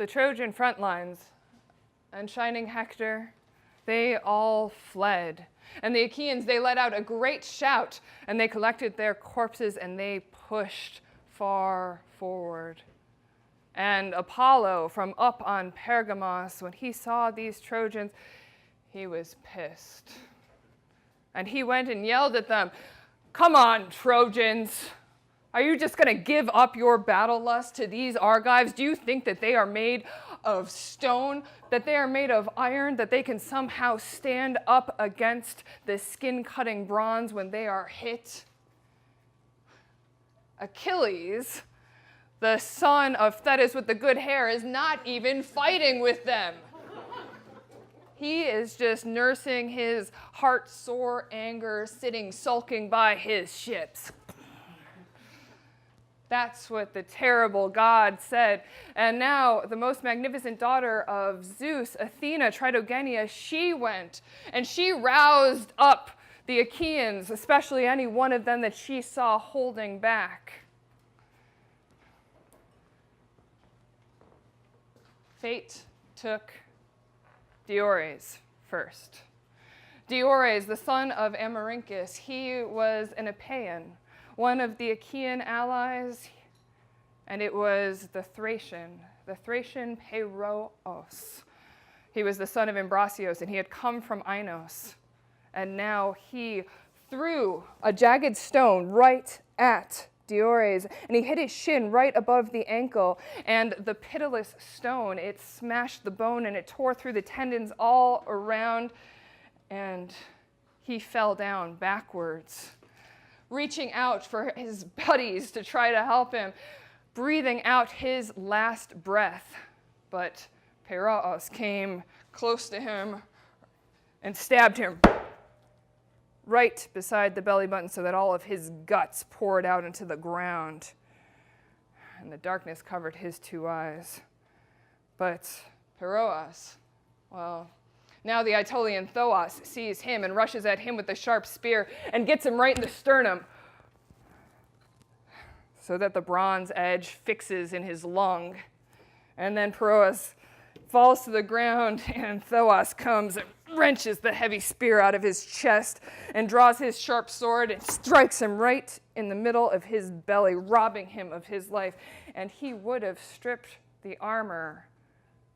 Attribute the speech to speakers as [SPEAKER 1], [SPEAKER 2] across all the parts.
[SPEAKER 1] the Trojan front lines and shining Hector, they all fled. And the Achaeans, they let out a great shout, and they collected their corpses, and they pushed far forward. And Apollo, from up on Pergamos, when he saw these Trojans, he was pissed. And he went and yelled at them, "Come on, Trojans. Are you just going to give up your battle lust to these Argives? Do you think that they are made of stone, that they are made of iron, that they can somehow stand up against the skin-cutting bronze when they are hit?" Achilles, the son of Thetis with the good hair, is not even fighting with them. He is just nursing his heart-sore anger, sitting sulking by his ships. That's what the terrible god said. And now the most magnificent daughter of Zeus, Athena, Tritogenia, she went and she roused up the Achaeans, especially any one of them that she saw holding back. Fate took Diores first. Diores, the son of Amarincus, he was an Epean, one of the Achaean allies, and it was the Thracian Peiros. He was the son of Ambrosios, and he had come from Ainos. And now he threw a jagged stone right at Diores, and he hit his shin right above the ankle, and the pitiless stone, it smashed the bone and it tore through the tendons all around, and he fell down backwards, reaching out for his buddies to try to help him, breathing out his last breath. But Peiros came close to him and stabbed him right beside the belly button so that all of his guts poured out into the ground. And the darkness covered his two eyes. But Peiros, well, now the Aetolian Thoas sees him and rushes at him with the sharp spear and gets him right in the sternum so that the bronze edge fixes in his lung. And then Peiros falls to the ground, and Thoas comes and wrenches the heavy spear out of his chest and draws his sharp sword and strikes him right in the middle of his belly, robbing him of his life. And he would have stripped the armor,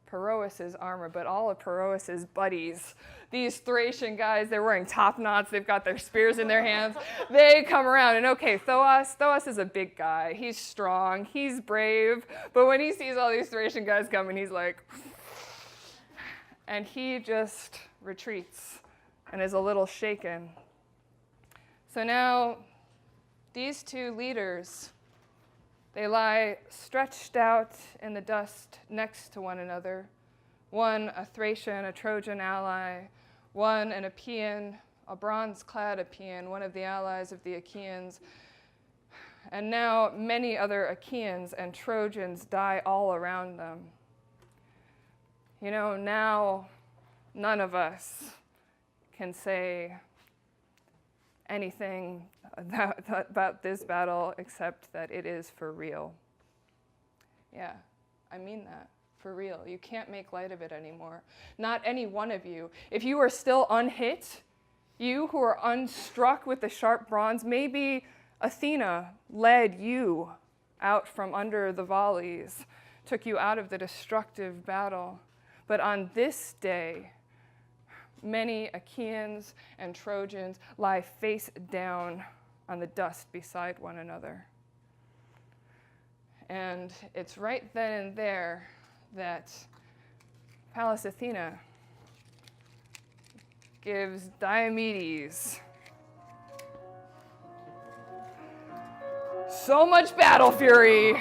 [SPEAKER 1] Peiros' armor, but all of Peiros' buddies, these Thracian guys, they're wearing top knots, they've got their spears in their hands, they come around, and okay, Thoas is a big guy, he's strong, he's brave, but when he sees all these Thracian guys coming, he's like, and he just retreats and is a little shaken. So now these two leaders, they lie stretched out in the dust next to one another. One a Thracian, a Trojan ally, one an Epean, a bronze-clad Epean, one of the allies of the Achaeans. And now many other Achaeans and Trojans die all around them. You know, now none of us can say anything about this battle except that it is for real. Yeah, I mean that, for real. You can't make light of it anymore. Not any one of you. If you are still unhit, you who are unstruck with the sharp bronze, maybe Athena led you out from under the volleys, took you out of the destructive battle. But on this day, many Achaeans and Trojans lie face down on the dust beside one another. And it's right then and there that Pallas Athena gives Diomedes so much battle fury.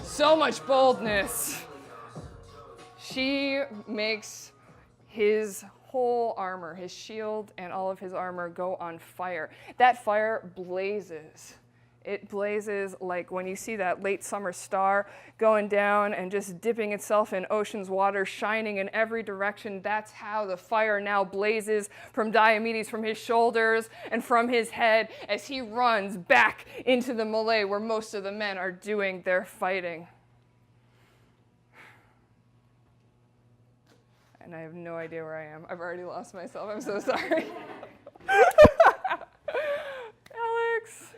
[SPEAKER 1] So much boldness. She makes his whole armor, his shield and all of his armor, go on fire. That fire blazes. it blazes like when you see that late summer star going down and just dipping itself in ocean's water, shining in every direction. That's how the fire now blazes from Diomedes, from his shoulders and from his head, as he runs back into the melee where most of the men are doing their fighting. And I have no idea where I am. I've already lost myself. I'm so sorry. Alex.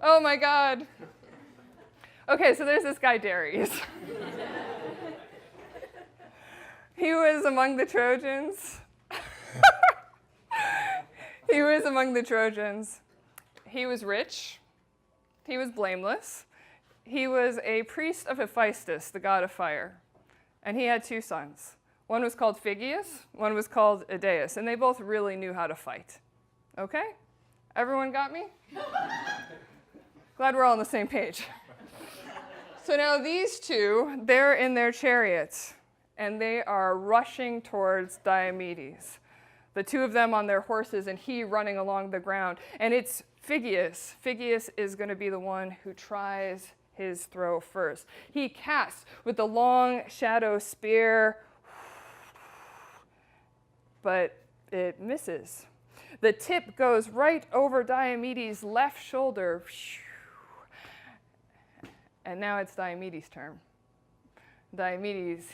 [SPEAKER 1] Oh my God. Okay, so there's this guy Darius. He was among the Trojans. He was among the Trojans. He was rich. He was blameless. He was a priest of Hephaestus, the god of fire. And he had 2 sons. One was called Phygeus, one was called Idaeus, and they both really knew how to fight. Okay? Everyone got me? Glad we're all on the same page. So now these 2, they're in their chariots, and they are rushing towards Diomedes. The 2 of them on their horses, and he running along the ground. And it's Phygeus. Phygeus is going to be the one who tries his throw first. He casts with the long shadow spear, but it misses. The tip goes right over Diomedes' left shoulder. And now it's Diomedes' turn. Diomedes,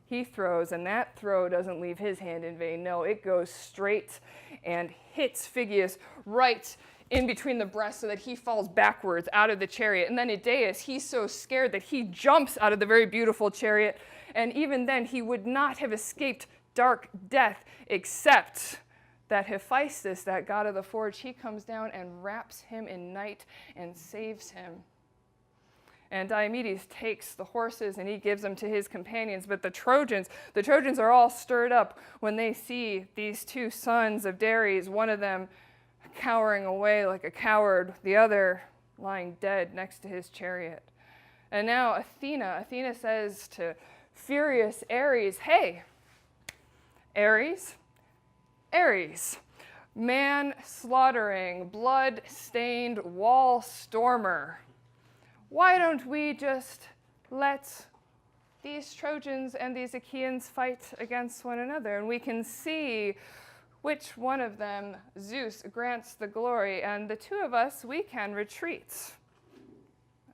[SPEAKER 1] he throws, and that throw doesn't leave his hand in vain. No, it goes straight and hits Phygeus right in between the breasts so that he falls backwards out of the chariot. And then Idaeus, he's so scared that he jumps out of the very beautiful chariot. And even then, he would not have escaped dark death, except that Hephaestus, that god of the forge, he comes down and wraps him in night and saves him. And Diomedes takes the horses and he gives them to his companions. But the Trojans are all stirred up when they see these 2 sons of Dares, one of them cowering away like a coward, the other lying dead next to his chariot. And now Athena says to furious Ares, hey, Ares, man-slaughtering, blood-stained wall stormer, why don't we just let these Trojans and these Achaeans fight against one another, and we can see which one of them Zeus grants the glory, and the 2 of us, we can retreat.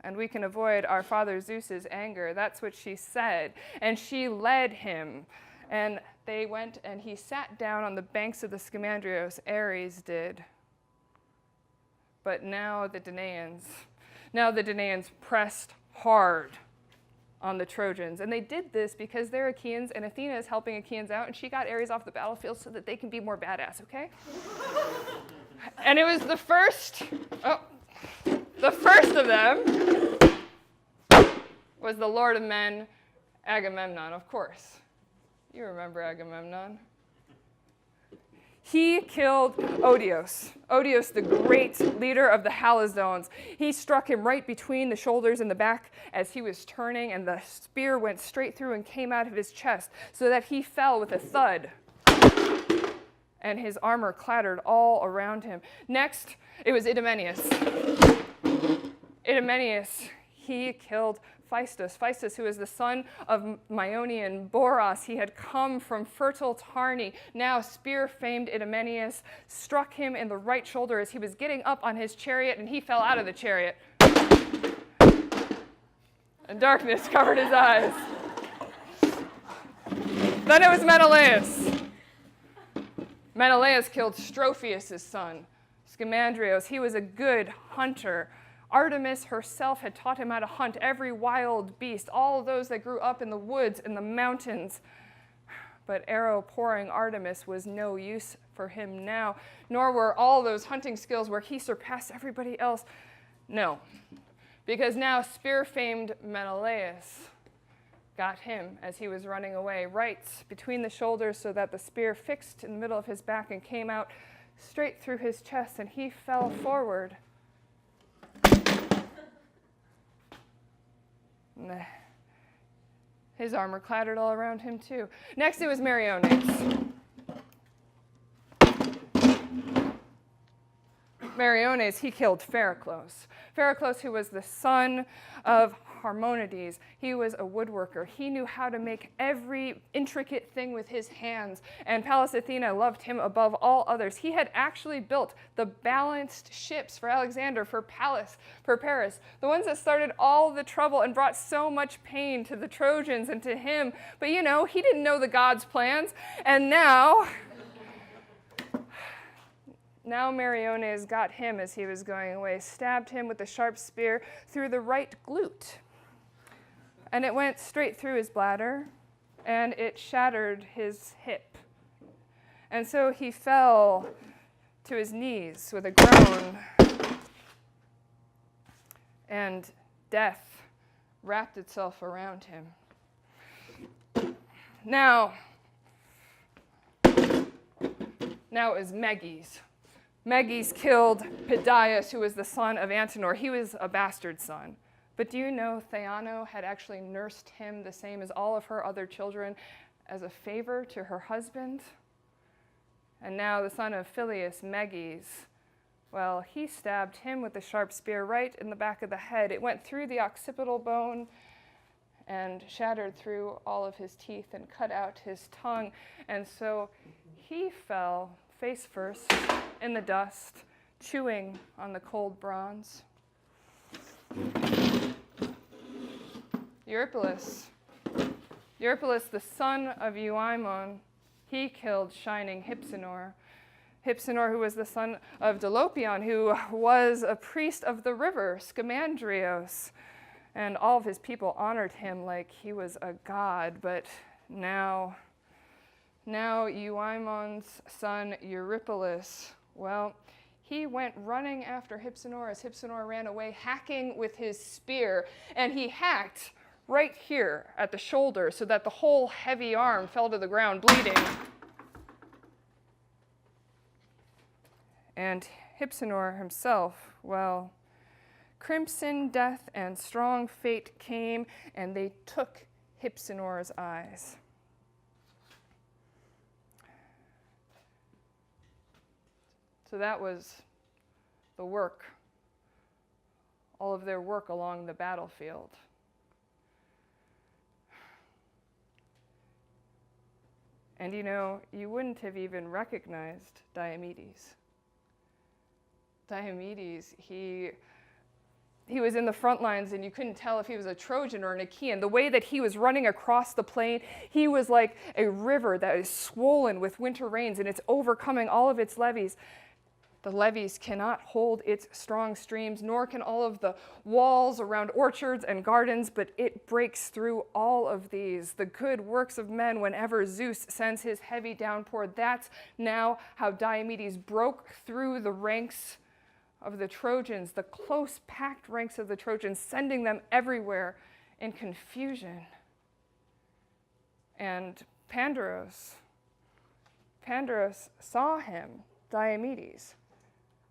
[SPEAKER 1] And we can avoid our father Zeus's anger. That's what she said. And she led him. And they went, and he sat down on the banks of the Scamandrios, Ares did. But now the Danaans pressed hard on the Trojans. And they did this because they're Achaeans, and Athena is helping Achaeans out, and she got Ares off the battlefield so that they can be more badass, okay? And it was the first of them was the Lord of Men, Agamemnon, of course. You remember Agamemnon. He killed Odios, the great leader of the Halizones. He struck him right between the shoulders and the back as he was turning, and the spear went straight through and came out of his chest so that he fell with a thud, and his armor clattered all around him. Next, it was Idomeneus. He killed Phaestus, who is the son of Maeonian Boros. He had come from fertile Tarni. Now spear-famed Idomeneus struck him in the right shoulder as he was getting up on his chariot, and he fell out of the chariot. And darkness covered his eyes. Then it was Menelaus. Menelaus killed Strophius' son, Scamandrios. He was a good hunter. Artemis herself had taught him how to hunt every wild beast, all those that grew up in the woods and the mountains. But arrow-pouring Artemis was no use for him now, nor were all those hunting skills where he surpassed everybody else. No, because now spear-famed Menelaus got him as he was running away, right between the shoulders so that the spear fixed in the middle of his back and came out straight through his chest, and he fell forward. His armor clattered all around him too. Next it was Meriones. Meriones, he killed Phereclos. Phereclos, who was the son of Harmonides. He was a woodworker. He knew how to make every intricate thing with his hands, and Pallas Athena loved him above all others. He had actually built the balanced ships for Alexander, for Paris, the ones that started all the trouble and brought so much pain to the Trojans and to him. But you know, he didn't know the gods' plans, and now Meriones got him as he was going away, stabbed him with a sharp spear through the right glute. And it went straight through his bladder, and it shattered his hip. And so he fell to his knees with a groan, and death wrapped itself around him. Now it was Meges. Meges killed Pidius, who was the son of Antenor. He was a bastard son. But do you know Theano had actually nursed him the same as all of her other children as a favor to her husband? And now the son of Phyleus, Meges, well, he stabbed him with a sharp spear right in the back of the head. It went through the occipital bone and shattered through all of his teeth and cut out his tongue. And so he fell face first in the dust, chewing on the cold bronze. Eurypylus, the son of Euaemon, he killed shining Hypsenor. Hypsenor, who was the son of Dolopion, who was a priest of the river, Scamandrios. And all of his people honored him like he was a god. But now Euaemon's son Eurypylus, well, he went running after Hypsenor as Hypsenor ran away, hacking with his spear. And he hacked right here at the shoulder so that the whole heavy arm fell to the ground, bleeding. And Hypsenor himself, well, crimson death and strong fate came, and they took Hypsenor's eyes. So that was the work, all of their work along the battlefield. And you know, you wouldn't have even recognized Diomedes. Diomedes, he was in the front lines, and you couldn't tell if he was a Trojan or an Achaean. The way that he was running across the plain, he was like a river that is swollen with winter rains, and it's overcoming all of its levees. The levees cannot hold its strong streams, nor can all of the walls around orchards and gardens, but it breaks through all of these, the good works of men, whenever Zeus sends his heavy downpour. That's now how Diomedes broke through the ranks of the Trojans, the close-packed ranks of the Trojans, sending them everywhere in confusion. And Pandaros saw him, Diomedes,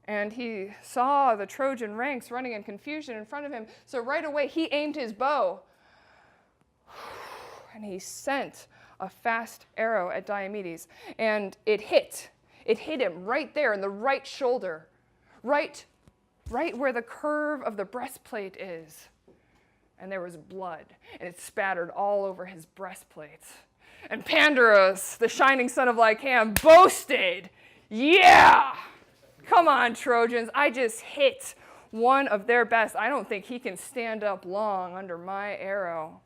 [SPEAKER 1] and he saw the Trojan ranks running in confusion in front of him. So right away, he aimed his bow, and he sent a fast arrow at Diomedes, and it hit him right there in the right shoulder, right where the curve of the breastplate is. And there was blood, and it spattered all over his breastplate. And Pandaros, the shining son of Lycaon, boasted, "Yeah! Come on, Trojans, I just hit one of their best. I don't think he can stand up long under my arrow."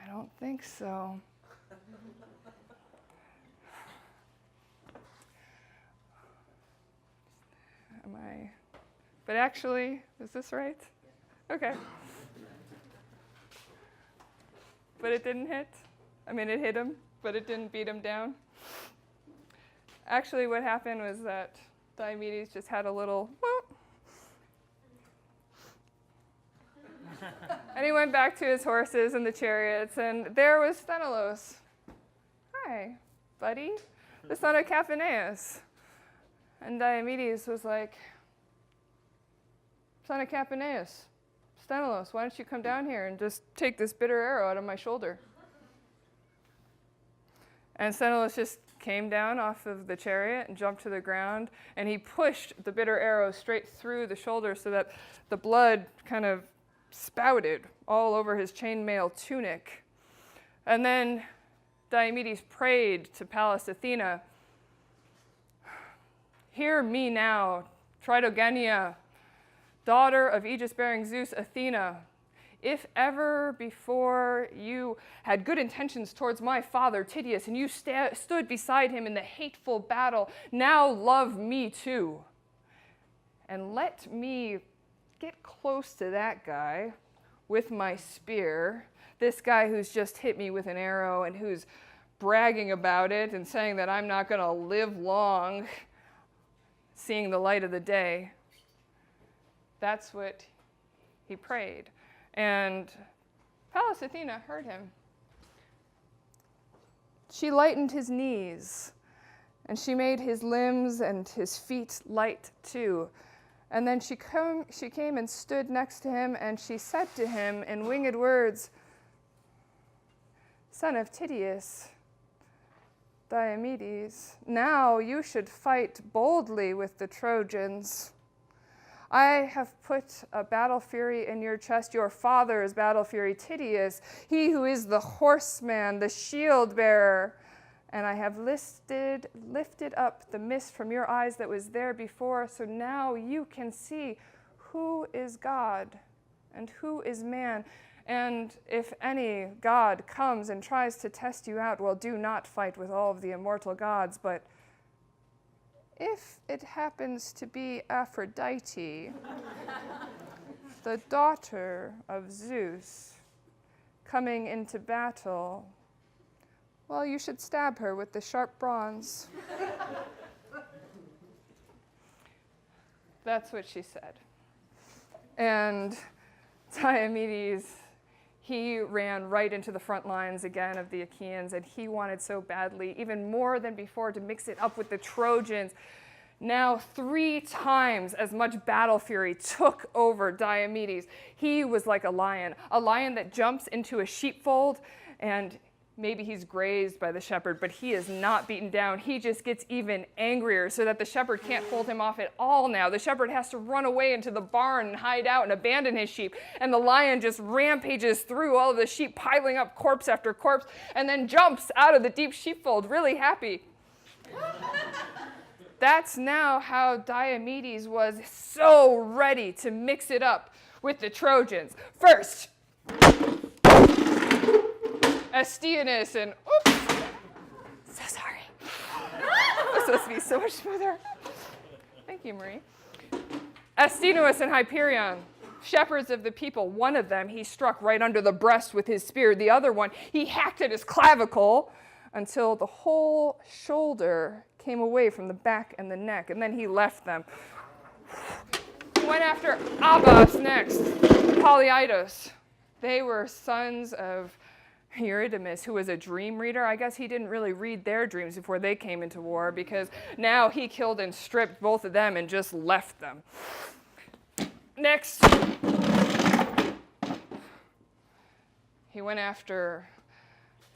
[SPEAKER 1] I don't think so. But actually, is this right? Okay. But it didn't hit. I mean, it hit him, but it didn't beat him down. Actually, what happened was that Diomedes just had a little whoop. And he went back to his horses and the chariots, and there was Sthenelus. "Hi, buddy," the son of Capaneus. And Diomedes was like, "Son of Capaneus, Sthenelus, why don't you come down here and just take this bitter arrow out of my shoulder?" And Sthenelus just came down off of the chariot and jumped to the ground, and he pushed the bitter arrow straight through the shoulder so that the blood kind of spouted all over his chainmail tunic. And then Diomedes prayed to Pallas Athena, "Hear me now, Tritogenia, daughter of aegis-bearing Zeus Athena. If ever before you had good intentions towards my father Tydeus, and you stood beside him in the hateful battle, now love me too. And let me get close to that guy with my spear, this guy who's just hit me with an arrow and who's bragging about it and saying that I'm not going to live long seeing the light of the day." That's what he prayed. And Pallas Athena heard him. She lightened his knees, and she made his limbs and his feet light too. And then she came and stood next to him, and she said to him in winged words, "Son of Tydeus, Diomedes, now you should fight boldly with the Trojans. I have put a battle fury in your chest, your father's battle fury, Tydeus, he who is the horseman, the shield bearer. And I have lifted up the mist from your eyes that was there before, so now you can see who is God and who is man. And if any god comes and tries to test you out, well, do not fight with all of the immortal gods, but if it happens to be Aphrodite, the daughter of Zeus, coming into battle, well, you should stab her with the sharp bronze." That's what she said. And Diomedes, he ran right into the front lines again of the Achaeans, and he wanted so badly, even more than before, to mix it up with the Trojans. Now 3 times as much battle fury took over Diomedes. He was like a lion that jumps into a sheepfold, and maybe he's grazed by the shepherd, but he is not beaten down. He just gets even angrier so that the shepherd can't hold him off at all now. The shepherd has to run away into the barn and hide out and abandon his sheep. And the lion just rampages through all of the sheep, piling up corpse after corpse, and then jumps out of the deep sheepfold, really happy. That's now how Diomedes was so ready to mix it up with the Trojans. First, Astyanax and, oops, so sorry. It's supposed to be so much smoother. Thank you, Marie. Astyanax and Hyperion, shepherds of the people. One of them he struck right under the breast with his spear. The other one he hacked at his clavicle until the whole shoulder came away from the back and the neck, and then he left them. He went after Abas next, Polyidus. They were sons of Eurydamas, who was a dream reader. I guess he didn't really read their dreams before they came into war, because now he killed and stripped both of them and just left them. Next, he went after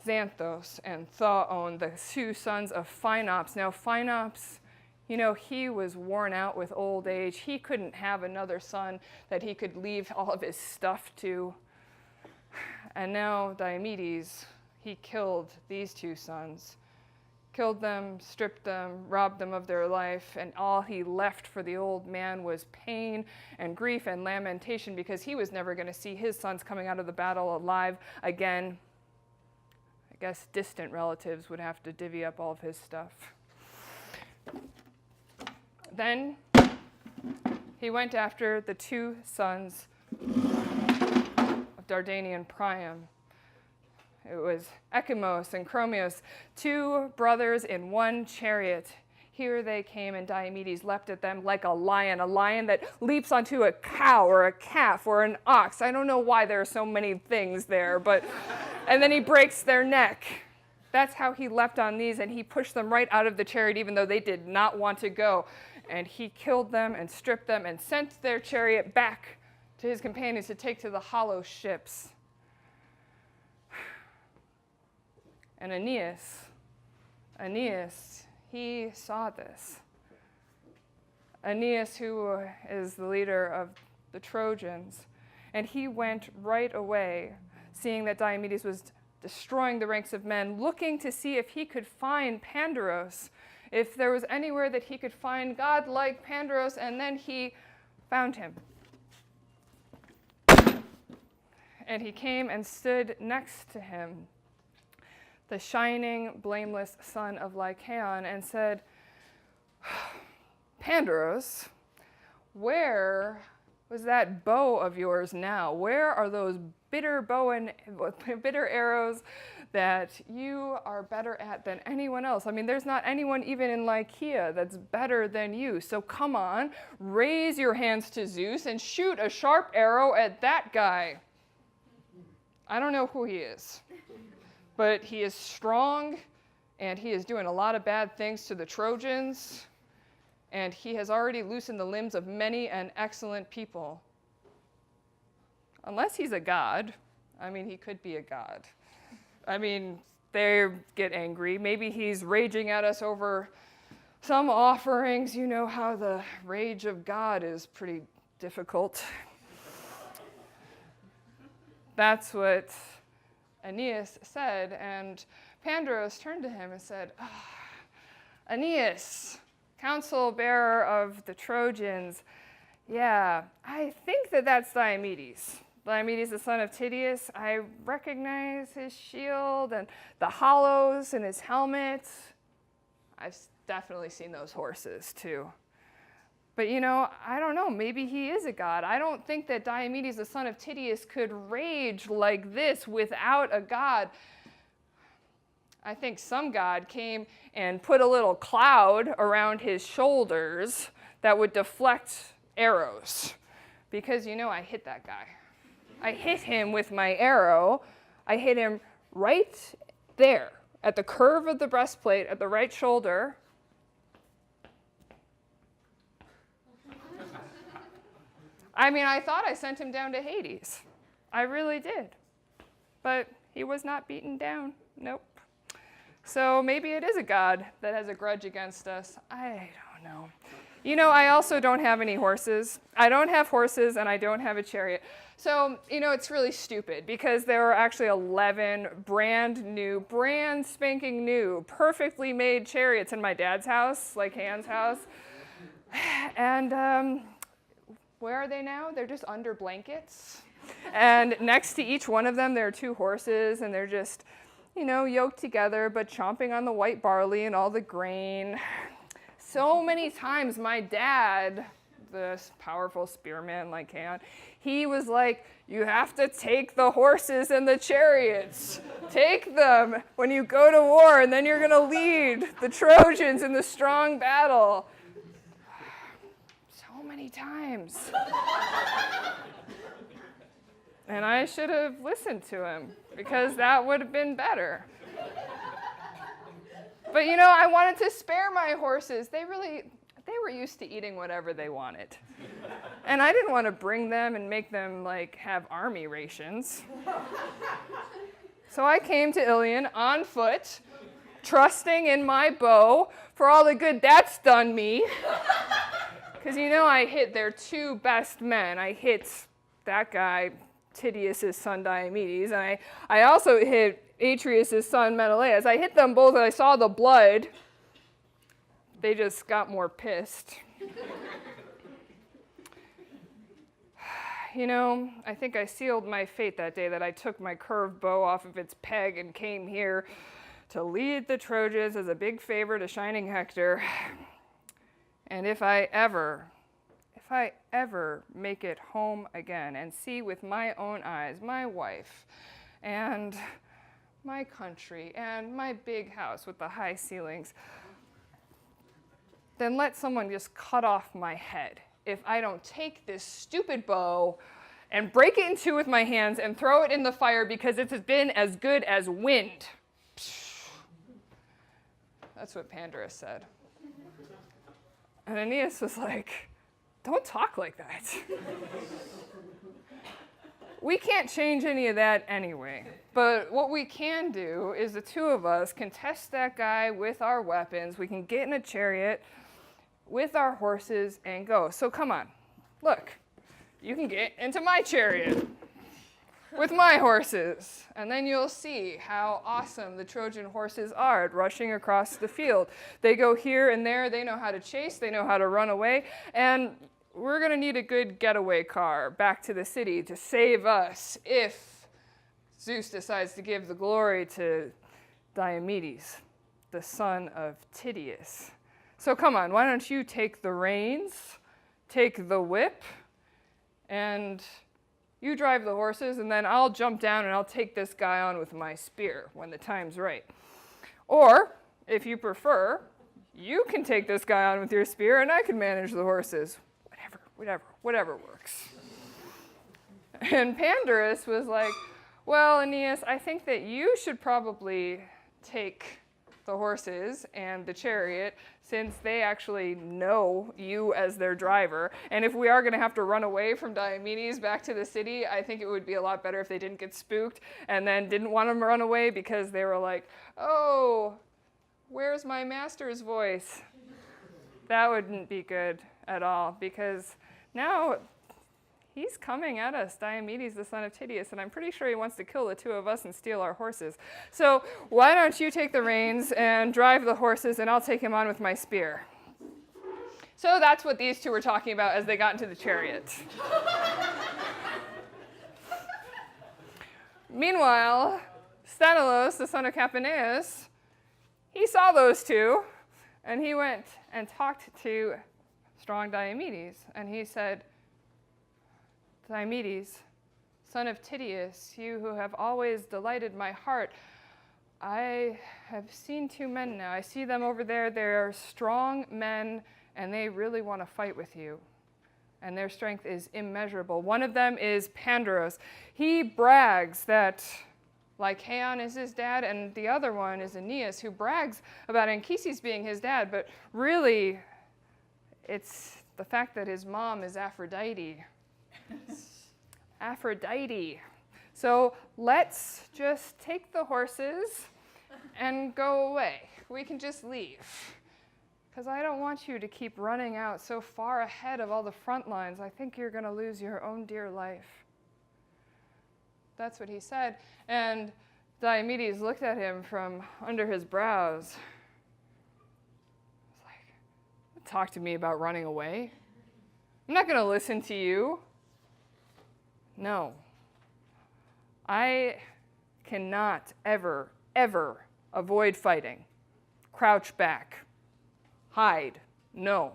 [SPEAKER 1] Xanthos and Thaon, the 2 sons of Phinops. Now, Phinops, he was worn out with old age. He couldn't have another son that he could leave all of his stuff to. And now Diomedes, he killed these 2 sons. Killed them, stripped them, robbed them of their life, and all he left for the old man was pain and grief and lamentation, because he was never going to see his sons coming out of the battle alive again. I guess distant relatives would have to divvy up all of his stuff. Then he went after the 2 sons of Dardanian Priam. It was Echemos and Chromios, 2 brothers in one chariot. Here they came, and Diomedes leapt at them like a lion that leaps onto a cow or a calf or an ox. I don't know why there are so many things there, but and then he breaks their neck. That's how he leapt on these, and he pushed them right out of the chariot, even though they did not want to go. And he killed them and stripped them and sent their chariot back to his companions to take to the hollow ships. And Aeneas, Aeneas, he saw this. Aeneas, who is the leader of the Trojans, and he went right away, seeing that Diomedes was destroying the ranks of men, looking to see if he could find Pandaros, if there was anywhere that he could find God like Pandaros, and then he found him. And he came and stood next to him, the shining, blameless son of Lycaon, and said, Pandaros, where was that bow of yours now? Where are those bitter arrows that you are better at than anyone else? I mean, there's not anyone even in Lycia that's better than you. So come on, raise your hands to Zeus and shoot a sharp arrow at that guy. I don't know who he is, but he is strong, and he is doing a lot of bad things to the Trojans, and he has already loosened the limbs of many an excellent people. Unless he's a god. I mean, he could be a god. I mean, they get angry. Maybe he's raging at us over some offerings. You know how the rage of God is pretty difficult. That's what Aeneas said, and Pandaros turned to him and said, Aeneas, counsel bearer of the Trojans, yeah, I think that's Diomedes. Diomedes, the son of Tydeus. I recognize his shield and the hollows in his helmet. I've definitely seen those horses too. But I don't know, maybe he is a god. I don't think that Diomedes, the son of Tydeus, could rage like this without a god. I think some god came and put a little cloud around his shoulders that would deflect arrows. Because, I hit that guy. I hit him with my arrow. I hit him right there at the curve of the breastplate at the right shoulder. I mean, I thought I sent him down to Hades. I really did. But he was not beaten down. Nope. So maybe it is a god that has a grudge against us. I don't know. I also don't have any horses. I don't have horses, and I don't have a chariot. So, it's really stupid because there are actually 11 brand spanking new, perfectly made chariots in my dad's house, like Han's house. And where are they now? They're just under blankets. And next to each one of them, there are 2 horses, and they're just, yoked together, but chomping on the white barley and all the grain. So many times my dad, this powerful spearman like Lycaon, he was like, you have to take the horses and the chariots. Take them when you go to war, and then you're going to lead the Trojans in the strong battle. So many times. And I should have listened to him, because that would have been better. But I wanted to spare my horses. They were used to eating whatever they wanted. And I didn't want to bring them and make them have army rations. So I came to Ilion on foot, trusting in my bow for all the good that's done me. Because I hit their 2 best men. I hit that guy, Tydeus' son Diomedes, and I also hit Atreus' son Menelaus. I hit them both, and I saw the blood. They just got more pissed. I think I sealed my fate that day, that I took my curved bow off of its peg and came here to lead the Trojans as a big favor to shining Hector. And if I ever make it home again and see with my own eyes my wife and my country and my big house with the high ceilings, then let someone just cut off my head if I don't take this stupid bow and break it in 2 with my hands and throw it in the fire, because it has been as good as wind. That's what Pandaros said. And Aeneas was like, don't talk like that. we can't change any of that anyway. But what we can do is the two of us can test that guy with our weapons. We can get in a chariot with our horses and go. So come on, look, you can get into my chariot with my horses, and then you'll see how awesome the Trojan horses are at rushing across the field. They go here and there, they know how to chase, they know how to run away, and we're gonna need a good getaway car back to the city to save us if Zeus decides to give the glory to Diomedes, the son of Tydeus. So come on, why don't you take the reins, take the whip, and you drive the horses, and then I'll jump down and I'll take this guy on with my spear when the time's right. Or, if you prefer, you can take this guy on with your spear and I can manage the horses. Whatever works. And Pandarus was like, well, Aeneas, I think that you should probably take the horses and the chariot, since they actually know you as their driver. And if we are going to have to run away from Diomedes back to the city, I think it would be a lot better if they didn't get spooked and then didn't want to run away because they were like, oh, where's my master's voice? That wouldn't be good at all, because now he's coming at us, Diomedes, the son of Tydeus, and I'm pretty sure he wants to kill the two of us and steal our horses. So why don't you take the reins and drive the horses, and I'll take him on with my spear. So that's what these two were talking about as they got into the chariot. Meanwhile, Sthenelus, the son of Capaneus, he saw those two, and he went and talked to strong Diomedes, and he said, Diomedes, son of Tydeus, you who have always delighted my heart, I have seen two men now. I see them over there. They're strong men, and they really want to fight with you. And their strength is immeasurable. One of them is Pandarus. He brags that Lycaon is his dad, and the other one is Aeneas, who brags about Anchises being his dad, but really, it's the fact that his mom is Aphrodite. Aphrodite. So let's just take the horses and go away. We can just leave. Because I don't want you to keep running out so far ahead of all the front lines. I think you're going to lose your own dear life. That's what he said. And Diomedes looked at him from under his brows. He's like, talk to me about running away? I'm not going to listen to you. No. I cannot ever avoid fighting. Crouch back. Hide. No.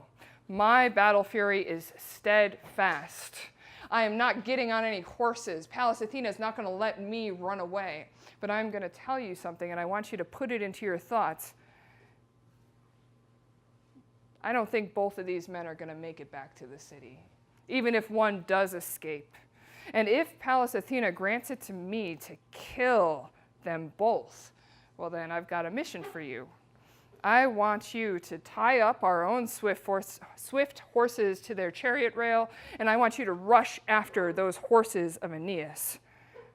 [SPEAKER 1] My battle fury is steadfast. I am not getting on any horses. Pallas Athena is not going to let me run away. But I'm going to tell you something, and I want you to put it into your thoughts. I don't think both of these men are going to make it back to the city, even if one does escape. And if Pallas Athena grants it to me to kill them both, well then I've got a mission for you. I want you to tie up our own swift horses to their chariot rail, and I want you to rush after those horses of Aeneas.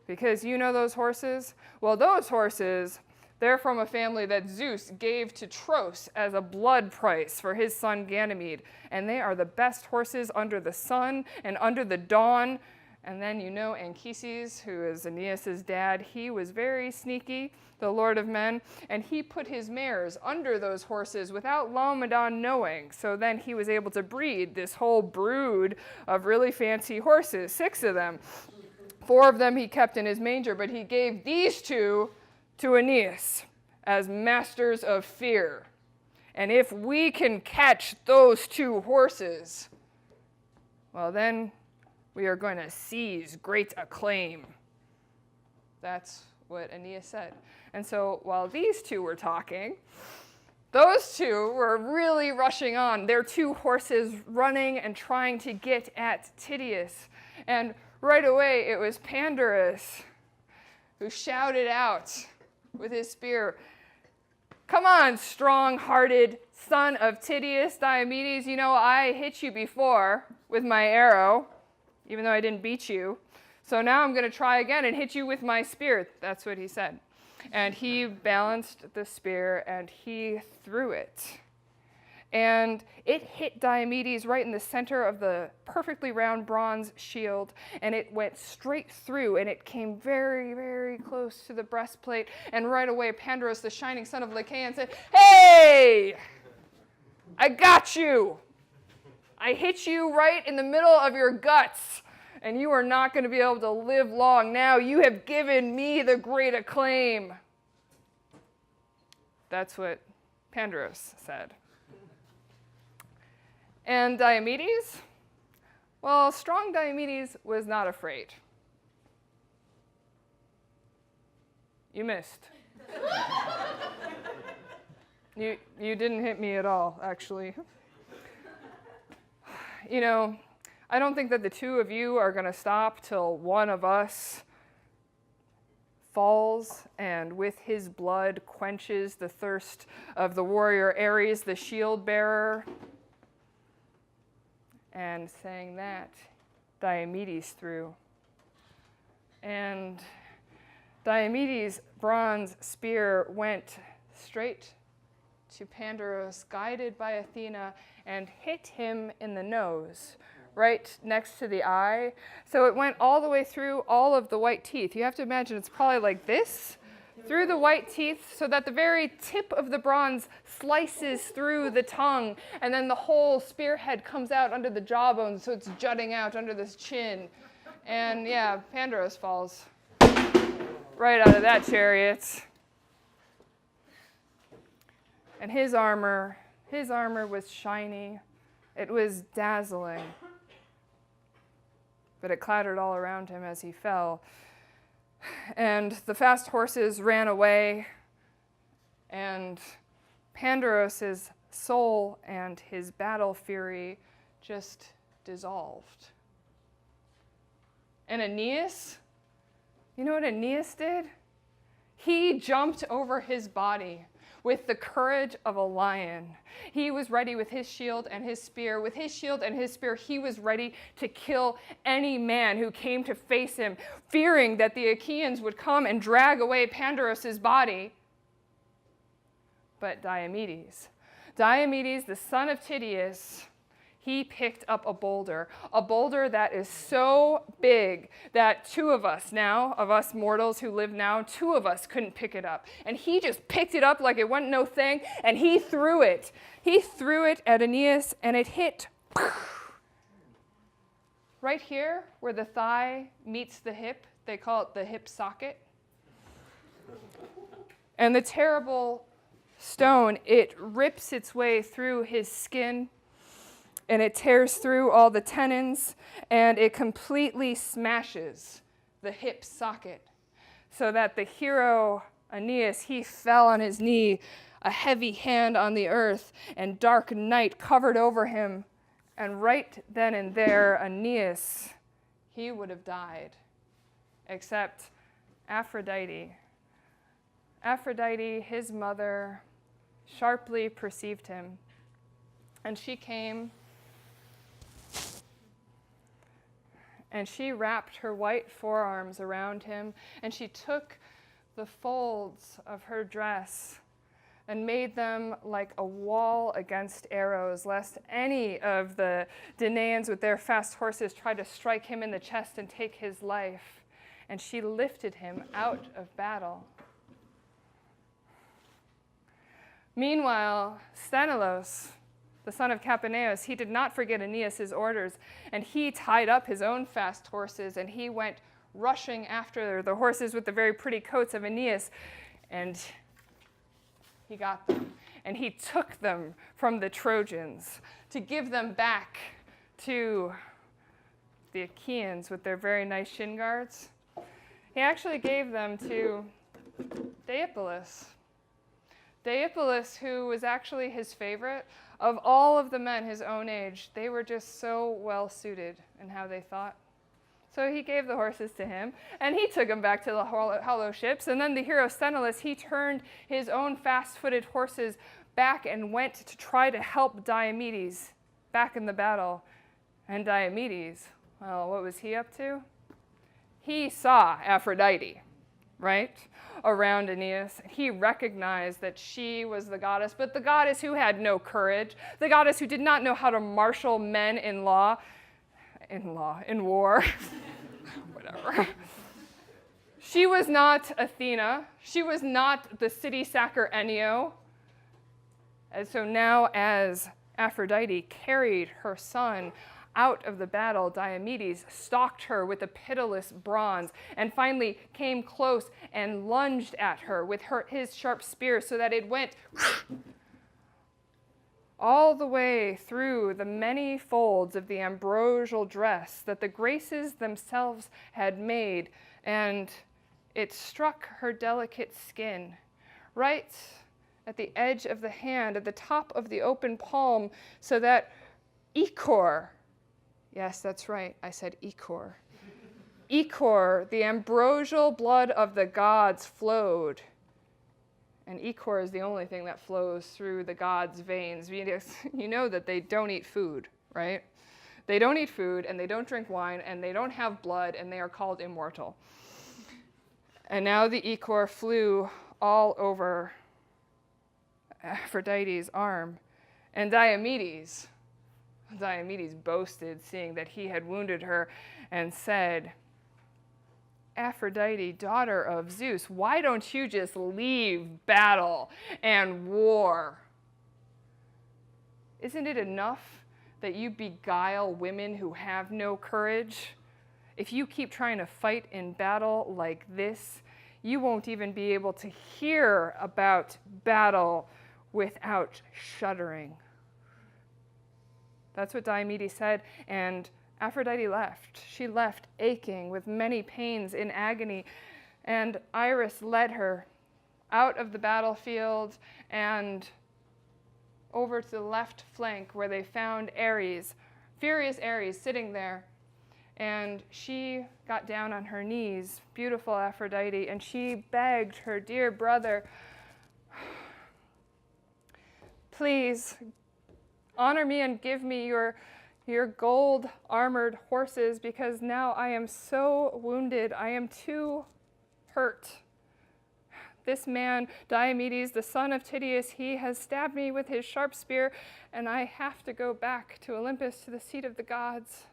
[SPEAKER 1] Because you know those horses? Well, those horses, they're from a family that Zeus gave to Tros as a blood price for his son Ganymede, and they are the best horses under the sun and under the dawn. And then you know Anchises, who is Aeneas' dad, he was very sneaky, the lord of men, and he put his mares under those horses without Laomedon knowing. So then he was able to breed this whole brood of really fancy horses, 6 of them. 4 of them he kept in his manger, but he gave these 2 to Aeneas as masters of fear. And if we can catch those 2 horses, well then we are going to seize great acclaim. That's what Aeneas said. And so while these 2 were talking, those 2 were really rushing on, their 2 horses running and trying to get at Tydeus. And right away it was Pandarus who shouted out with his spear, "Come on, strong-hearted son of Tydeus, Diomedes, you know I hit you before with my arrow, even though I didn't beat you. So now I'm going to try again and hit you with my spear. That's what he said. And he balanced the spear and he threw it. And it hit Diomedes right in the center of the perfectly round bronze shield, and it went straight through, and it came very, very close to the breastplate. And right away, Pandarus, the shining son of Lycaon, said, "Hey, I got you. I hit you right in the middle of your guts, and you are not going to be able to live long. Now you have given me the great acclaim." That's what Pandarus said. And Diomedes? Well, strong Diomedes was not afraid. You missed. You didn't hit me at all, actually. You know, I don't think that the two of you are going to stop till one of us falls and with his blood quenches the thirst of the warrior Ares, the shield bearer. And saying that, Diomedes threw. And Diomedes' bronze spear went straight to Pandarus, guided by Athena, and hit him in the nose, right next to the eye. So it went all the way through all of the white teeth. You have to imagine it's probably like this, through the white teeth, so that the very tip of the bronze slices through the tongue, and then the whole spearhead comes out under the jawbone, so it's jutting out under this chin. And yeah, Pandarus falls right out of that chariot. And his armor was shiny. It was dazzling. But it clattered all around him as he fell. And the fast horses ran away, and Pandarus's soul and his battle fury just dissolved. And Aeneas, you know what Aeneas did? He jumped over his body with the courage of a lion. He was ready with his shield and his spear. With his shield and his spear, he was ready to kill any man who came to face him, fearing that the Achaeans would come and drag away Pandarus's body. But Diomedes, the son of Tydeus, he picked up a boulder that is so big that two of us now, of us mortals who live now, two of us couldn't pick it up. And he just picked it up like it wasn't no thing, and he threw it. He threw it at Aeneas, and it hit right here where the thigh meets the hip. They call it the hip socket. And the terrible stone, it rips its way through his skin, and it tears through all the tendons, and it completely smashes the hip socket, so that the hero Aeneas, he fell on his knee, a heavy hand on the earth, and dark night covered over him. And right then and there, Aeneas, he would have died, except Aphrodite. Aphrodite, his mother, sharply perceived him, and she came, and she wrapped her white forearms around him, and she took the folds of her dress and made them like a wall against arrows, lest any of the Danaans with their fast horses try to strike him in the chest and take his life. And she lifted him out of battle. Meanwhile, Sthenelus, the son of Capaneus, he did not forget Aeneas' orders, and he tied up his own fast horses, and he went rushing after the horses with the very pretty coats of Aeneas, and he got them, and he took them from the Trojans to give them back to the Achaeans with their very nice shin guards. He actually gave them to Deipylus. Deipylus, who was actually his favorite, of all of the men his own age, they were just so well suited in how they thought. So he gave the horses to him, and he took them back to the hollow ships. And then the hero Sthenelus, he turned his own fast-footed horses back and went to try to help Diomedes back in the battle. And Diomedes, well, what was he up to? he saw Aphrodite, right, around Aeneas. He recognized that she was the goddess, but the goddess who had no courage, the goddess who did not know how to marshal men in war, whatever. She was not Athena. She was not the city sacker Enyo. And so now, as Aphrodite carried her son out of the battle, Diomedes stalked her with a pitiless bronze and finally came close and lunged at her with his sharp spear so that it went all the way through the many folds of the ambrosial dress that the Graces themselves had made, and it struck her delicate skin right at the edge of the hand, at the top of the open palm, so that ichor, yes, that's right, I said ichor. Ichor, the ambrosial blood of the gods, flowed. And ichor is the only thing that flows through the gods' veins. You know that they don't eat food, right? They don't eat food, and they don't drink wine, and they don't have blood, and they are called immortal. And now the ichor flew all over Aphrodite's arm. And Diomedes boasted, seeing that he had wounded her, and said, "Aphrodite, daughter of Zeus, why don't you just leave battle and war? Isn't it enough that you beguile women who have no courage? If you keep trying to fight in battle like this, you won't even be able to hear about battle without shuddering." That's what Diomedes said, and Aphrodite left. She left aching with many pains in agony, and Iris led her out of the battlefield and over to the left flank where they found Ares, furious Ares, sitting there. And she got down on her knees, beautiful Aphrodite, and she begged her dear brother, "Please, honor me and give me your gold-armored horses, because now I am so wounded. I am too hurt. This man, Diomedes, the son of Tydeus, he has stabbed me with his sharp spear, and I have to go back to Olympus, to the seat of the gods."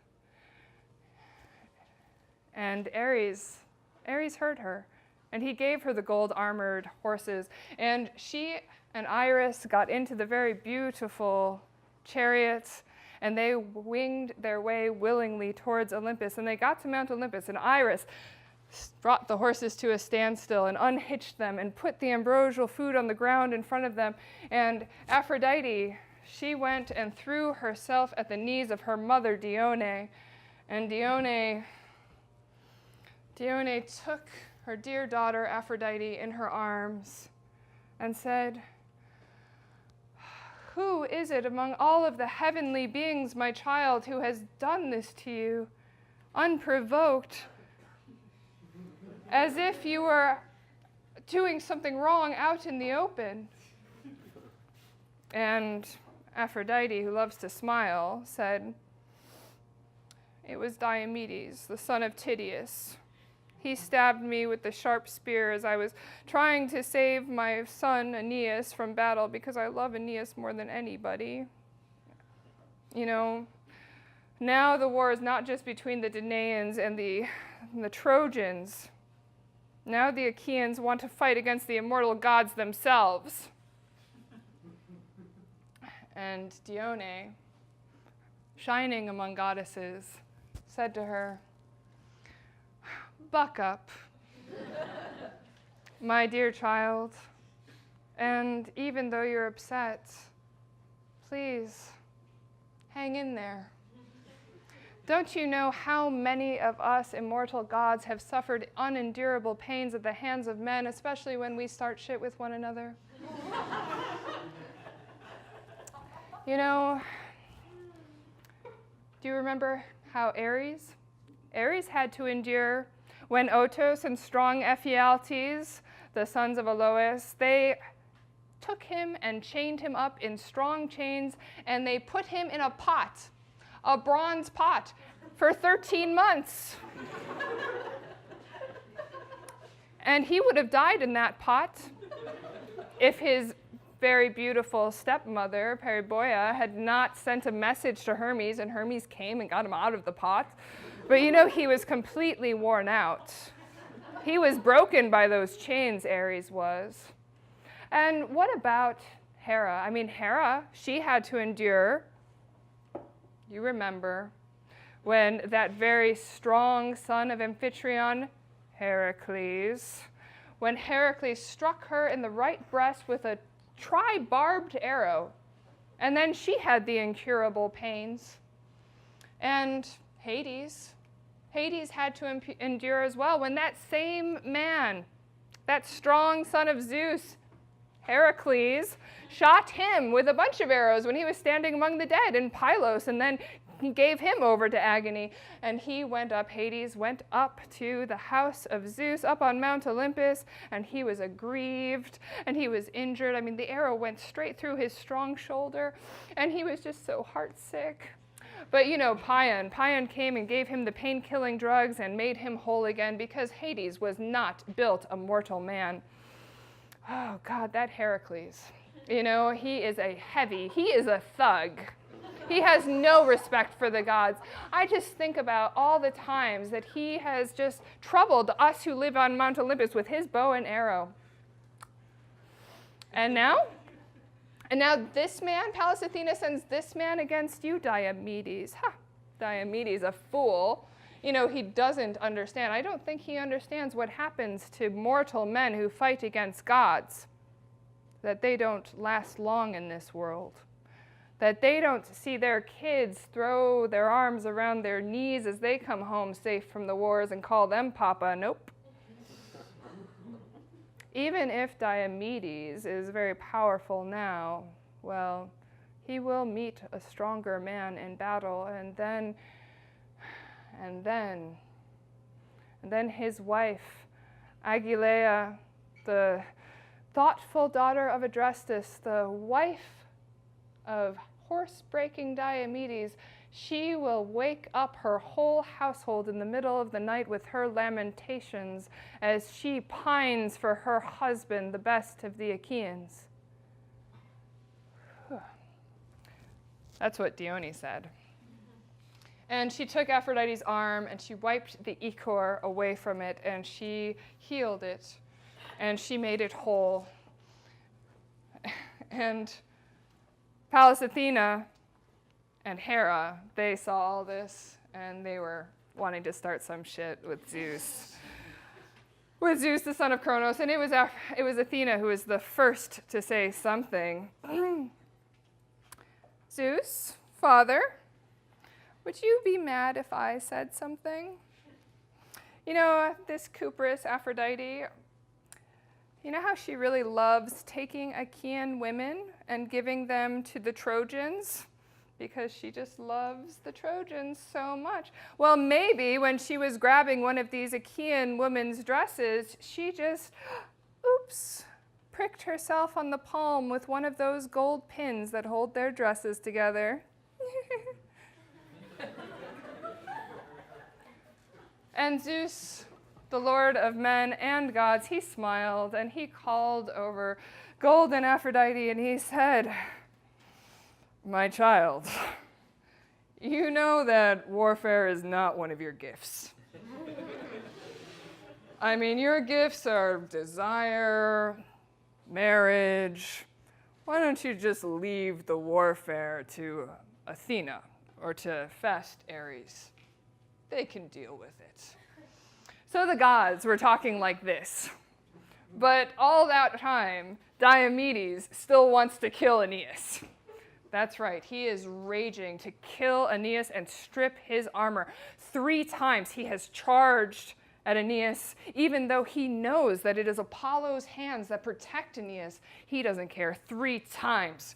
[SPEAKER 1] And Ares heard her, and he gave her the gold-armored horses, and she and Iris got into the very beautiful chariots, and they winged their way willingly towards Olympus, and they got to Mount Olympus, and Iris brought the horses to a standstill and unhitched them and put the ambrosial food on the ground in front of them, and Aphrodite, she went and threw herself at the knees of her mother Dione, and Dione took her dear daughter Aphrodite in her arms and said, "Who is it among all of the heavenly beings, my child, who has done this to you, unprovoked, as if you were doing something wrong out in the open?" And Aphrodite, who loves to smile, said, "It was Diomedes, the son of Tydeus. He stabbed me with the sharp spear as I was trying to save my son Aeneas from battle, because I love Aeneas more than anybody. You know, now the war is not just between the Danaans and the Trojans. Now the Achaeans want to fight against the immortal gods themselves." And Dione, shining among goddesses, said to her, "Buck up, my dear child, and even though you're upset, please hang in there. Don't you know how many of us immortal gods have suffered unendurable pains at the hands of men, especially when we start shit with one another? You know, do you remember how Ares had to endure when Otos and strong Ephialtes, the sons of Alois, they took him and chained him up in strong chains, and they put him in a pot, a bronze pot, for 13 months. And he would have died in that pot if his very beautiful stepmother, Periboia, had not sent a message to Hermes, and Hermes came and got him out of the pot. But he was completely worn out. He was broken by those chains, Ares was. And what about Hera? Hera, she had to endure, you remember, when that very strong son of Amphitryon, Heracles, when Heracles struck her in the right breast with a tri-barbed arrow, and then she had the incurable pains. And Hades had to endure as well when that same man, that strong son of Zeus, Heracles, shot him with a bunch of arrows when he was standing among the dead in Pylos, and then he gave him over to agony, and Hades went up to the house of Zeus, up on Mount Olympus, and he was aggrieved, and he was injured. The arrow went straight through his strong shoulder, and he was just so heartsick. But Paean came and gave him the pain-killing drugs and made him whole again, because Hades was not built a mortal man. Oh, God, that Heracles. He is he is a thug. He has no respect for the gods. I just think about all the times that he has just troubled us who live on Mount Olympus with his bow and arrow. And now this man, Pallas Athena sends this man against you, Diomedes. Diomedes, a fool. He doesn't understand. I don't think he understands what happens to mortal men who fight against gods, that they don't last long in this world, that they don't see their kids throw their arms around their knees as they come home safe from the wars and call them Papa. Nope. Even if Diomedes is very powerful now, well, he will meet a stronger man in battle, and then his wife, Aglaea, the thoughtful daughter of Adrestus, the wife of horse-breaking Diomedes, she will wake up her whole household in the middle of the night with her lamentations as she pines for her husband, the best of the Achaeans. That's what Dione said. And she took Aphrodite's arm and she wiped the ichor away from it and she healed it and she made it whole. And Pallas Athena and Hera, they saw all this, and they were wanting to start some shit with Zeus. With Zeus, the son of Cronos, and it was Athena who was the first to say something. Zeus, father, would you be mad if I said something? This Cuprous Aphrodite, how she really loves taking Achaean women and giving them to the Trojans? Because she just loves the Trojans so much. Well, maybe when she was grabbing one of these Achaean women's dresses, she just, pricked herself on the palm with one of those gold pins that hold their dresses together. And Zeus, the Lord of men and gods, he smiled and he called over golden Aphrodite and he said, my child, you know that warfare is not one of your gifts. Your gifts are desire, marriage. Why don't you just leave the warfare to Athena or to Fast Ares? They can deal with it. So the gods were talking like this. But all that time, Diomedes still wants to kill Aeneas. That's right, he is raging to kill Aeneas and strip his armor. 3 times he has charged at Aeneas, even though he knows that it is Apollo's hands that protect Aeneas. He doesn't care. 3 times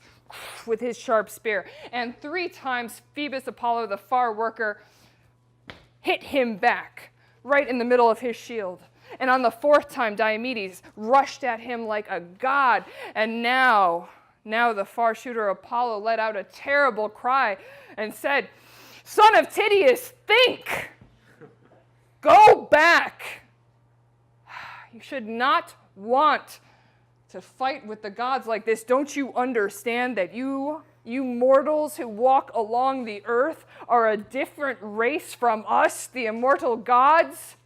[SPEAKER 1] with his sharp spear. And 3 times Phoebus Apollo, the far worker, hit him back right in the middle of his shield. And on the 4th time, Diomedes rushed at him like a god. And now the far shooter Apollo let out a terrible cry and said, son of Tydeus, think! Go back! You should not want to fight with the gods like this. Don't you understand that you mortals who walk along the earth are a different race from us, the immortal gods?"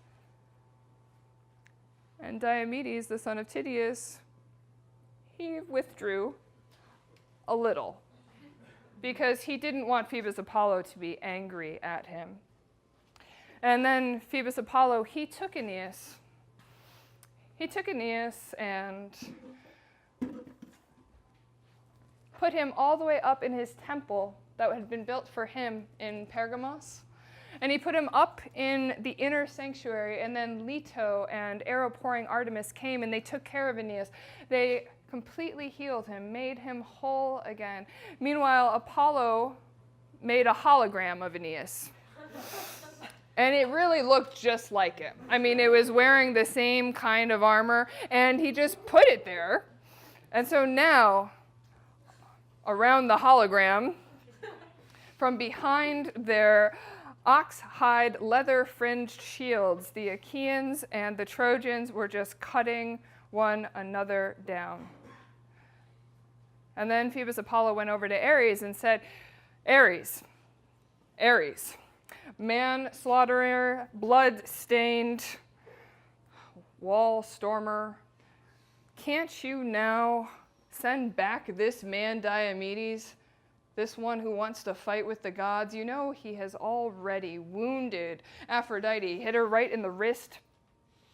[SPEAKER 1] And Diomedes, the son of Tydeus, he withdrew a little because he didn't want Phoebus Apollo to be angry at him. And then Phoebus Apollo, he took Aeneas. He took Aeneas and put him all the way up in his temple that had been built for him in Pergamos. And he put him up in the inner sanctuary, and then Leto and arrow-pouring Artemis came, and they took care of Aeneas. They completely healed him, made him whole again. Meanwhile, Apollo made a hologram of Aeneas. And it really looked just like him. I mean, it was wearing the same kind of armor, and he just put it there. And so now, around the hologram, from behind their ox-hide leather-fringed shields, the Achaeans and the Trojans were just cutting one another down. And then Phoebus Apollo went over to Ares and said, Ares, man-slaughterer, blood-stained, wall-stormer, can't you now send back this man Diomedes, this one who wants to fight with the gods? You know he has already wounded Aphrodite, hit her right in the wrist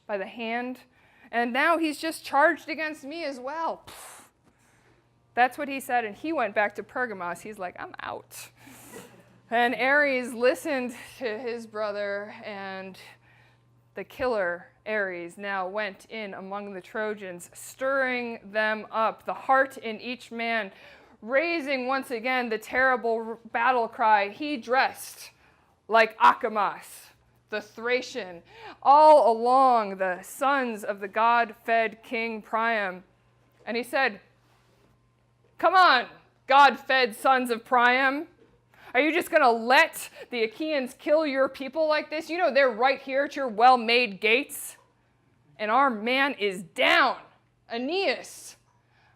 [SPEAKER 1] by the hand, and now he's just charged against me as well. That's what he said, and he went back to Pergamos. He's like, I'm out. And Ares listened to his brother, and the killer Ares now went in among the Trojans, stirring them up, the heart in each man, raising once again the terrible battle cry. He dressed like Acamas, the Thracian, all along the sons of the god-fed King Priam. And he said, come on, god-fed sons of Priam. Are you just going to let the Achaeans kill your people like this? You know they're right here at your well-made gates. And our man is down, Aeneas.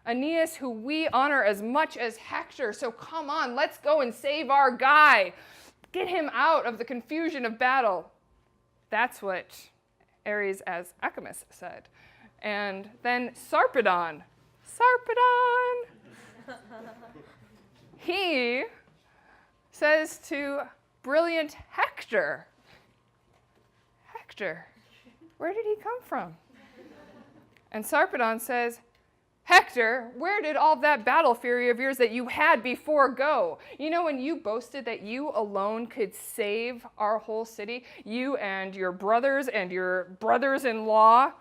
[SPEAKER 1] Aeneas, who we honor as much as Hector. So come on, let's go and save our guy. Get him out of the confusion of battle. That's what Ares as Acamas said. And then Sarpedon, he says to brilliant Hector, where did he come from? And Sarpedon says, Hector, where did all that battle fury of yours that you had before go? You know, when you boasted that you alone could save our whole city, you and your brothers and your brothers-in-law,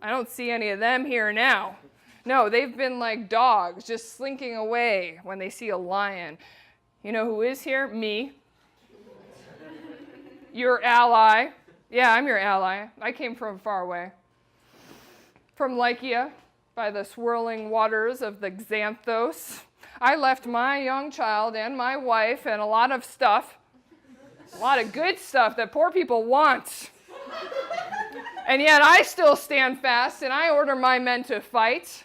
[SPEAKER 1] I don't see any of them here now. No, they've been like dogs, just slinking away when they see a lion. You know who is here? Me. Your ally. Yeah, I'm your ally. I came from far away. From Lycia, by the swirling waters of the Xanthos. I left my young child and my wife and a lot of stuff, a lot of good stuff that poor people want. And yet I still stand fast and I order my men to fight.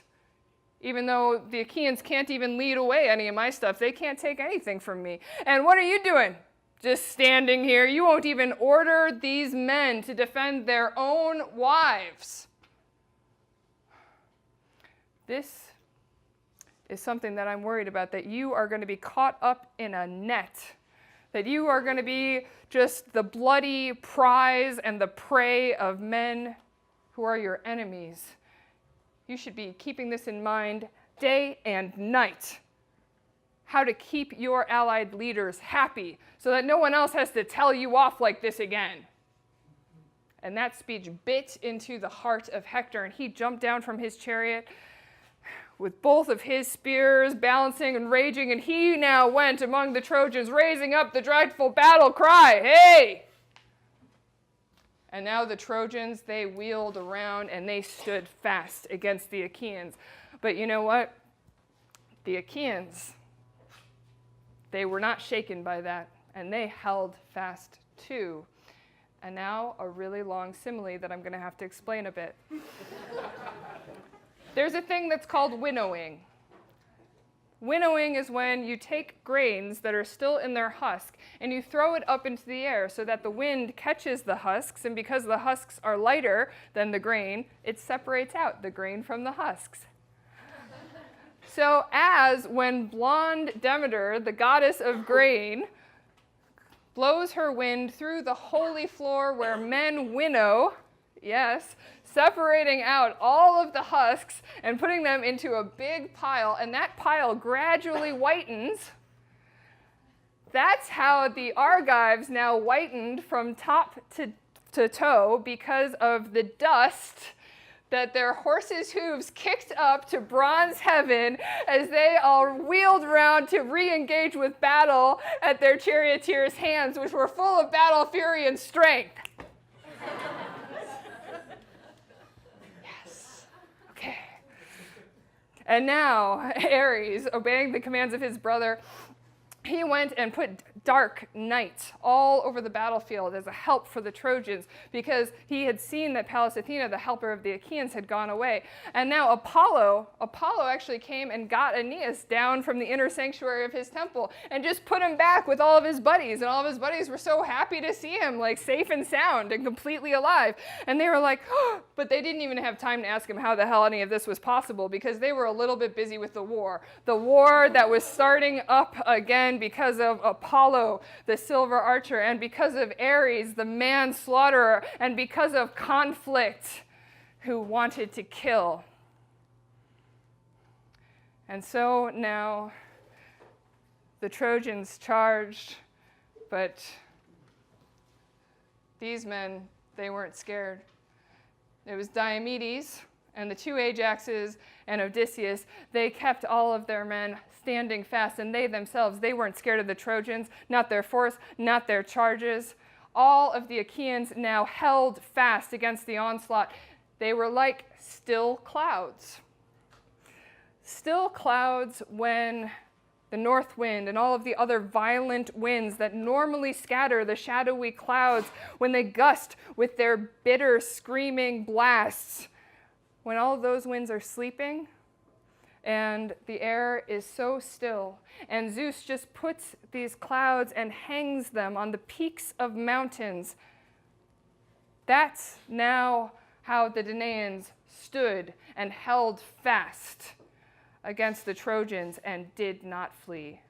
[SPEAKER 1] Even though the Achaeans can't even lead away any of my stuff. They can't take anything from me. And what are you doing? Just standing here. You won't even order these men to defend their own wives. This is something that I'm worried about, that you are going to be caught up in a net. That you are going to be just the bloody prize and the prey of men who are your enemies. You should be keeping this in mind day and night. How to keep your allied leaders happy so that no one else has to tell you off like this again. And that speech bit into the heart of Hector, and he jumped down from his chariot with both of his spears balancing and raging, and he now went among the Trojans, raising up the dreadful battle cry, hey! And now the Trojans, they wheeled around and they stood fast against the Achaeans. But you know what? The Achaeans, they were not shaken by that, and they held fast too. And now a really long simile that I'm going to have to explain a bit. There's a thing that's called winnowing. Winnowing is when you take grains that are still in their husk and you throw it up into the air so that the wind catches the husks, and because the husks are lighter than the grain, it separates out the grain from the husks. So as when blonde Demeter, the goddess of grain, blows her wind through the holy floor where men winnow, yes, separating out all of the husks and putting them into a big pile, and that pile gradually whitens. That's how the Argives now whitened from top to toe because of the dust that their horses' hooves kicked up to bronze heaven as they all wheeled around to re-engage with battle at their charioteers' hands, which were full of battle fury and strength. And now, Ares, obeying the commands of his brother, he went and put dark night all over the battlefield as a help for the Trojans, because he had seen that Pallas Athena, the helper of the Achaeans, had gone away. And now Apollo actually came and got Aeneas down from the inner sanctuary of his temple and just put him back with all of his buddies. And all of his buddies were so happy to see him, like safe and sound and completely alive. And they were like, oh, but they didn't even have time to ask him how the hell any of this was possible, because they were a little bit busy with the war. The war that was starting up again because of Apollo, the silver archer, and because of Ares, the manslaughterer, and because of conflict, who wanted to kill. And so now the Trojans charged, but these men, they weren't scared. It was Diomedes and the two Ajaxes and Odysseus. They kept all of their men standing fast, and they themselves, they weren't scared of the Trojans, not their force, not their charges. All of the Achaeans now held fast against the onslaught. They were like still clouds. Still clouds when the north wind and all of the other violent winds that normally scatter the shadowy clouds, when they gust with their bitter screaming blasts, when all of those winds are sleeping, and the air is so still, and Zeus just puts these clouds and hangs them on the peaks of mountains. That's now how the Danaans stood and held fast against the Trojans and did not flee.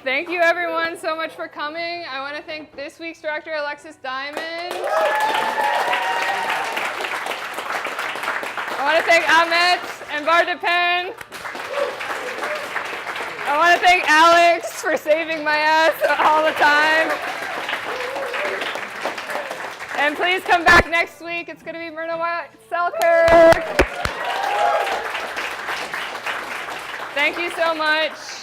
[SPEAKER 1] Thank you, everyone, so much for coming. I want to thank this week's director, Alexis Diamond. I want to thank Ahmet and Bardapen. I want to thank Alex for saving my ass all the time. And please come back next week. It's going to be Myrna Selkirk. Thank you so much.